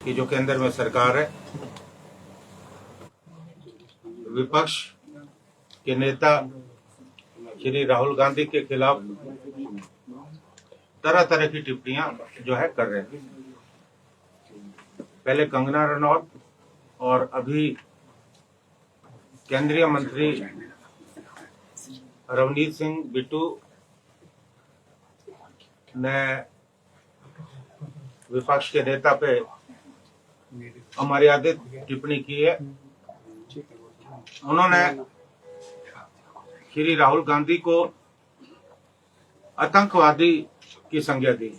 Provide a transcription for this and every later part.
कि जो केंद्र में सरकार है, विपक्ष के नेता श्री राहुल गांधी के खिलाफ तरह तरह की टिप्पणियां जो है कर रहे हैं। पहले कंगना रनौत और अभी केंद्रीय मंत्री रवनीत सिंह बिट्टू ने विपक्ष के नेता पे अमर्यादित टिप्पणी की है। उन्होंने श्री राहुल गांधी को आतंकवादी की संज्ञा दी।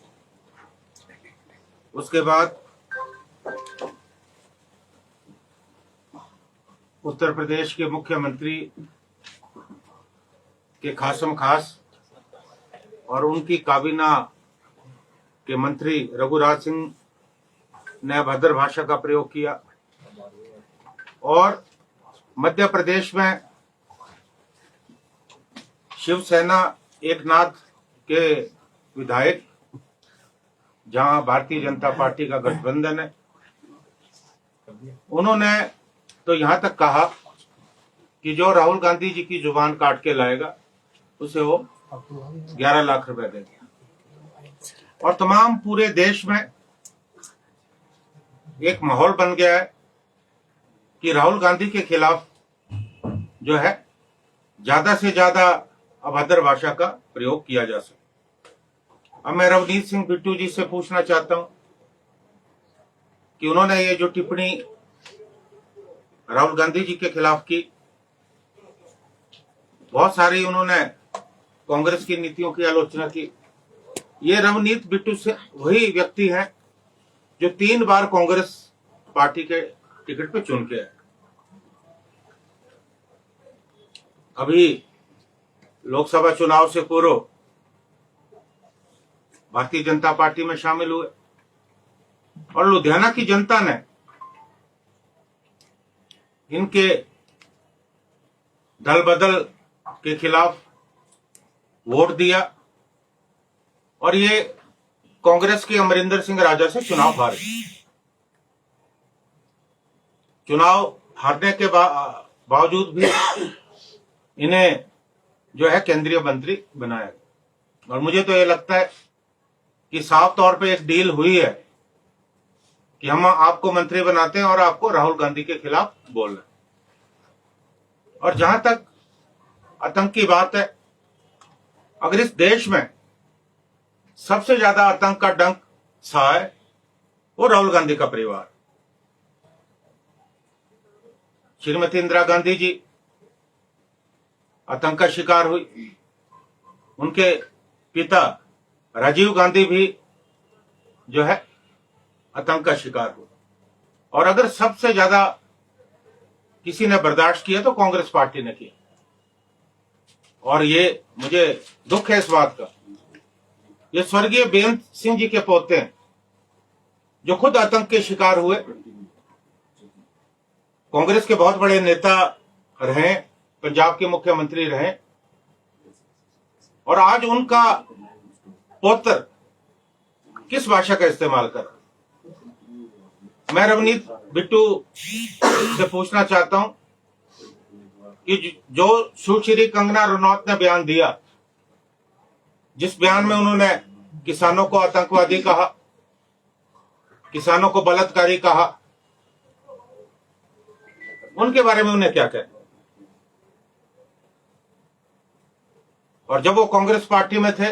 उसके बाद उत्तर प्रदेश के मुख्यमंत्री के खासम खास और उनकी काबीना के मंत्री रघुराज सिंह ने अभद्र भाषा का प्रयोग किया और मध्य प्रदेश में शिवसेना एकनाथ के विधायक, जहां भारतीय जनता पार्टी का गठबंधन है, उन्होंने तो यहां तक कहा कि जो राहुल गांधी जी की जुबान काट के लाएगा उसे वो 11 लाख रुपए देगा। और तमाम पूरे देश में एक माहौल बन गया है कि राहुल गांधी के खिलाफ जो है ज्यादा से ज्यादा अभद्र भाषा का प्रयोग किया जा सके। अब मैं रवनीत सिंह बिट्टू जी से पूछना चाहता हूं कि उन्होंने ये जो टिप्पणी राहुल गांधी जी के खिलाफ की, बहुत सारी उन्होंने कांग्रेस की नीतियों की आलोचना की। ये रवनीत बिट्टू से वही व्यक्ति हैं जो 3 बार कांग्रेस पार्टी के टिकट पे चुन के आए। अभी लोकसभा चुनाव से पूर्व भारतीय जनता पार्टी में शामिल हुए और लुधियाना की जनता ने इनके दल बदल के खिलाफ वोट दिया और ये कांग्रेस के अमरिंदर सिंह राजा से चुनाव हारे। चुनाव हारने के बावजूद भी इन्हें जो है केंद्रीय मंत्री बनाया गया। और मुझे तो ये लगता है कि साफ तौर पे एक डील हुई है कि हम आपको मंत्री बनाते हैं और आपको राहुल गांधी के खिलाफ बोलना है। और जहां तक आतंक की बात है, अगर इस देश में सबसे ज्यादा आतंक का डंक सहा है वो राहुल गांधी का परिवार। श्रीमती इंदिरा गांधी जी आतंक का शिकार हुई, उनके पिता राजीव गांधी भी जो है आतंक का शिकार हुआ। और अगर सबसे ज्यादा किसी ने बर्दाश्त किया तो कांग्रेस पार्टी ने किया। और ये मुझे दुख है इस बात का, ये स्वर्गीय बेअंत सिंह जी के पोते हैं जो खुद आतंक के शिकार हुए, कांग्रेस के बहुत बड़े नेता रहे, पंजाब के मुख्यमंत्री रहे, और आज उनका पुत्र किस भाषा का इस्तेमाल कर। मैं रवनीत बिट्टू से पूछना चाहता हूं कि जो सुश्री कंगना रनौत ने बयान दिया, जिस बयान में उन्होंने किसानों को आतंकवादी कहा, किसानों को बलात्कारी कहा, उनके बारे में उन्हें क्या कहना। और जब वो कांग्रेस पार्टी में थे,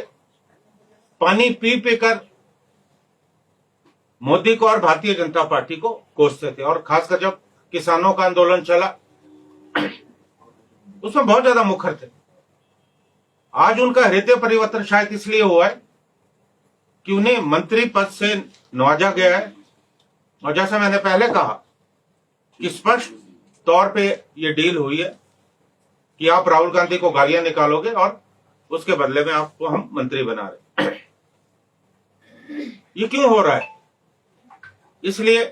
पानी पी पी कर मोदी को और भारतीय जनता पार्टी को कोसते थे। और खासकर जब किसानों का आंदोलन चला उसमें बहुत ज्यादा मुखर थे। आज उनका हृदय परिवर्तन शायद इसलिए हुआ है कि उन्हें मंत्री पद से नवाजा गया है। और जैसा मैंने पहले कहा कि स्पष्ट तौर पे ये डील हुई है कि आप राहुल गांधी को गालियां निकालोगे और उसके बदले में आपको हम मंत्री बना रहे। ये क्यों हो रहा है? इसलिए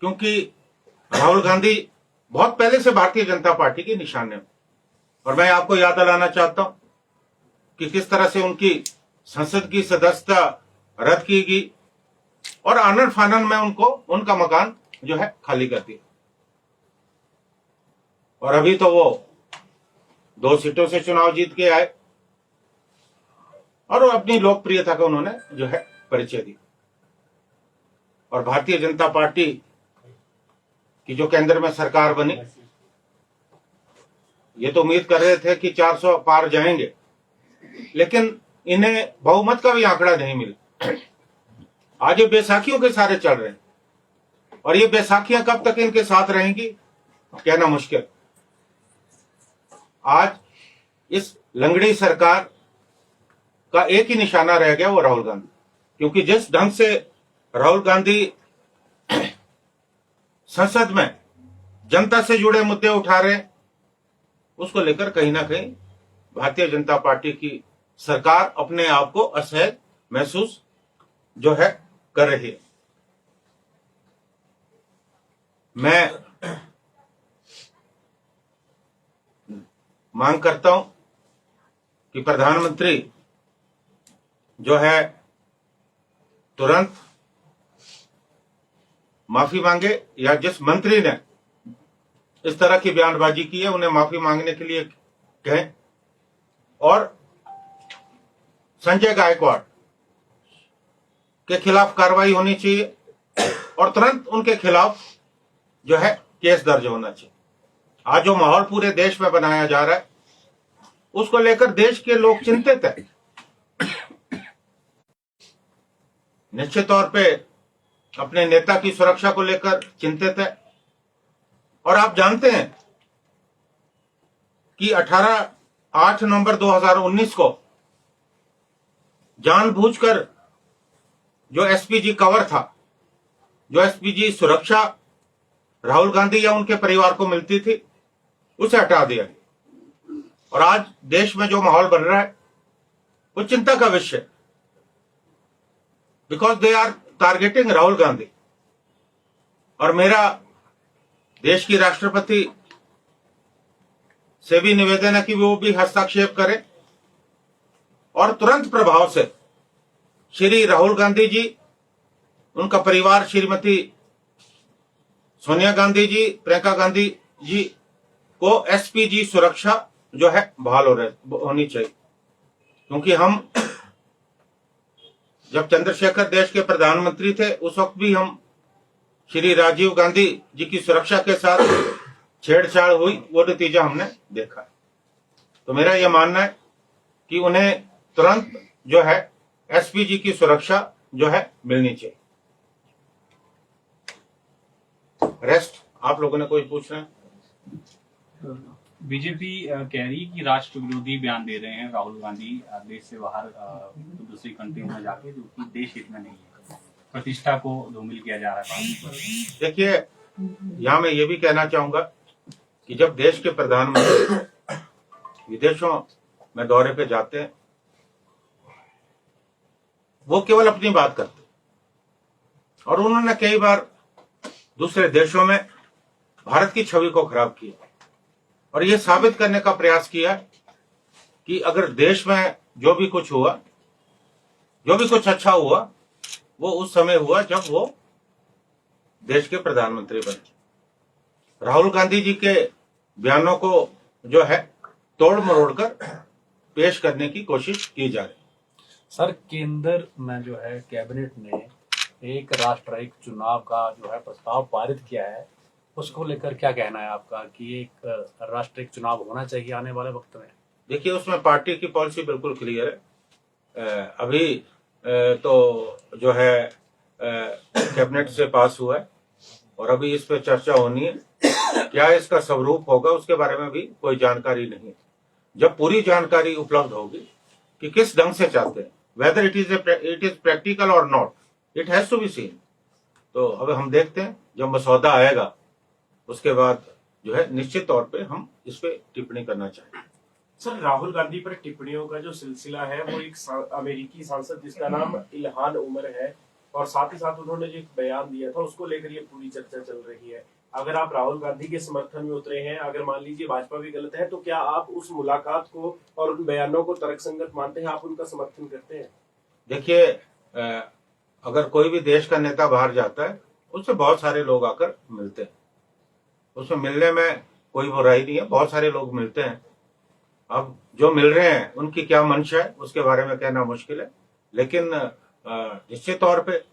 क्योंकि राहुल गांधी बहुत पहले से भारतीय जनता पार्टी के निशाने में। और मैं आपको याद दिलाना चाहता हूं कि किस तरह से उनकी संसद की सदस्यता रद्द की गई, और आनन फानन में उनको उनका मकान जो है खाली कर दिया। और अभी तो वो 2 सीटों से चुनाव जीत के आए और वो अपनी लोकप्रियता का उन्होंने जो है परिचय दिया। और भारतीय जनता पार्टी की जो केंद्र में सरकार बनी, ये तो उम्मीद कर रहे थे कि 400 पार जाएंगे, लेकिन इन्हें बहुमत का भी आंकड़ा नहीं मिला। आज ये बैसाखियों के सारे चल रहे हैं और ये बैसाखियां कब तक इनके साथ रहेंगी कहना मुश्किल। आज इस लंगड़ी सरकार का एक ही निशाना रह गया, वो राहुल गांधी। क्योंकि जिस ढंग से राहुल गांधी संसद में जनता से जुड़े मुद्दे उठा रहे हैं, उसको लेकर कहीं ना कहीं भारतीय जनता पार्टी की सरकार अपने आप को असहज महसूस जो है कर रही है। मैं मांग करता हूं कि प्रधानमंत्री जो है तुरंत माफी मांगे, या जिस मंत्री ने इस तरह की बयानबाजी की है उन्हें माफी मांगने के लिए कहें। और संजय गायकवाड़ के खिलाफ कार्रवाई होनी चाहिए और तुरंत उनके खिलाफ जो है केस दर्ज होना चाहिए। आज जो माहौल पूरे देश में बनाया जा रहा है उसको लेकर देश के लोग चिंतित हैं। निश्चित तौर पे अपने नेता की सुरक्षा को लेकर चिंतित है। और आप जानते हैं कि 8 नवंबर 2019 को जानबूझकर जो एसपीजी कवर था, जो एसपीजी सुरक्षा राहुल गांधी या उनके परिवार को मिलती थी, उसे हटा दिया। और आज देश में जो माहौल बन रहा है वो चिंता का विषय, because they are targeting Rahul Gandhi. और मेरा देश की राष्ट्रपति से भी निवेदन है कि वो भी हस्तक्षेप करें और तुरंत प्रभाव से श्री राहुल गांधी जी, उनका परिवार, श्रीमती सोनिया गांधी जी, प्रियंका गांधी जी को एसपीजी सुरक्षा जो है बहाल होनी चाहिए। क्योंकि हम जब चंद्रशेखर देश के प्रधानमंत्री थे उस वक्त भी हम श्री राजीव गांधी जी की सुरक्षा के साथ छेड़छाड़ हुई, वो नतीजा हमने देखा। तो मेरा यह मानना है कि उन्हें तुरंत जो है एसपीजी की सुरक्षा जो है मिलनी चाहिए। रेस्ट आप लोगों ने कोई पूछना है? बीजेपी कह रही है कि राष्ट्र विरोधी बयान दे रहे हैं राहुल गांधी देश से बाहर दूसरी कंट्री में जाके, जो कि देश हित में नहीं है, प्रतिष्ठा को धूमिल किया जा रहा है। देखिए, यहाँ मैं ये भी कहना चाहूंगा कि जब देश के प्रधानमंत्री विदेशों में दौरे पे जाते हैं, वो केवल अपनी बात करते हैं। और उन्होंने कई बार दूसरे देशों में भारत की छवि को खराब किया और ये साबित करने का प्रयास किया कि अगर देश में जो भी कुछ हुआ, जो भी कुछ अच्छा हुआ, वो उस समय हुआ जब वो देश के प्रधानमंत्री बने। राहुल गांधी जी के बयानों को जो है तोड़ मरोड़ कर पेश करने की कोशिश की जा रही। सर, केंद्र में जो है कैबिनेट ने एक राष्ट्र एक चुनाव का जो है प्रस्ताव पारित किया है, उसको लेकर क्या कहना है आपका कि एक राष्ट्र एक चुनाव होना चाहिए आने वाले वक्त में? देखिए, उसमें पार्टी की पॉलिसी बिल्कुल क्लियर है। अभी तो जो है कैबिनेट से पास हुआ है और अभी इस पे चर्चा होनी है। क्या इसका स्वरूप होगा उसके बारे में भी कोई जानकारी नहीं है। जब पूरी जानकारी उपलब्ध होगी कि किस ढंग से चाहते हैं, वेदर इट इज प्रैक्टिकल और not, it has to be seen. तो अब हम देखते हैं, जब मसौदा आएगा उसके बाद जो है निश्चित तौर पे हम इस पे टिप्पणी करना चाहेंगे। सर, राहुल गांधी पर टिप्पणियों का जो सिलसिला है वो एक अमेरिकी सांसद जिसका नाम इल्हान उमर है, और साथ ही साथ उन्होंने जो एक बयान दिया था उसको लेकर ये पूरी चर्चा चल रही है। अगर आप राहुल गांधी के समर्थन में उतरे हैं, अगर मान लीजिए भाजपा भी गलत है, तो क्या आप उस मुलाकात को और उन बयानों को तर्कसंगत मानते हैं, आप उनका समर्थन करते हैं? देखिए, अगर कोई भी देश का नेता बाहर जाता है उससे बहुत सारे लोग आकर मिलते हैं, उसमें मिलने में कोई बुराई नहीं है, बहुत सारे लोग मिलते हैं। अब जो मिल रहे हैं उनकी क्या मंशा है उसके बारे में कहना मुश्किल है, लेकिन निश्चित तौर पे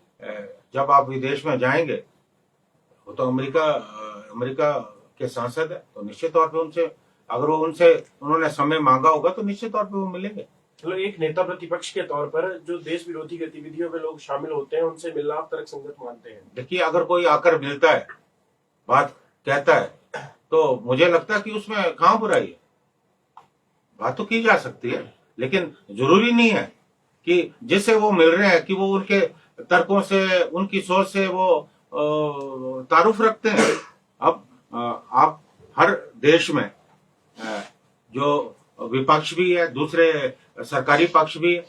जब आप विदेश में जाएंगे, वो तो अमेरिका के सांसद है, तो निश्चित तौर पे उनसे अगर वो उन्होंने समय मांगा होगा तो निश्चित तौर पे वो मिलेंगे। मतलब एक नेता प्रतिपक्ष के तौर पर जो देश विरोधी गतिविधियों में लोग शामिल होते हैं उनसे मिलना आप तर्कसंगत मानते हैं? देखिए, अगर कोई आकर मिलता है, बात कहता है, तो मुझे लगता है कि उसमें कहाँ बुराई है, बात तो की जा सकती है, लेकिन जरूरी नहीं है कि जिससे वो मिल रहे हैं कि वो उनके तर्कों से, उनकी सोच से वो तारुफ रखते हैं। अब आप हर देश में जो विपक्ष भी है, दूसरे सरकारी पक्ष भी है,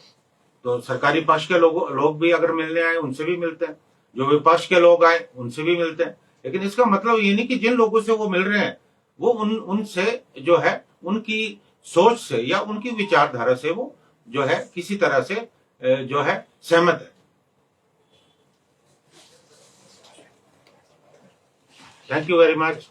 तो सरकारी पक्ष के लोग भी अगर मिलने आए उनसे भी मिलते हैं, जो विपक्ष के लोग आए उनसे भी मिलते हैं। लेकिन इसका मतलब ये नहीं कि जिन लोगों से वो मिल रहे हैं वो उनसे जो है उनकी सोच से या उनकी विचारधारा से वो जो है किसी तरह से जो है सहमत है। Thank you very much.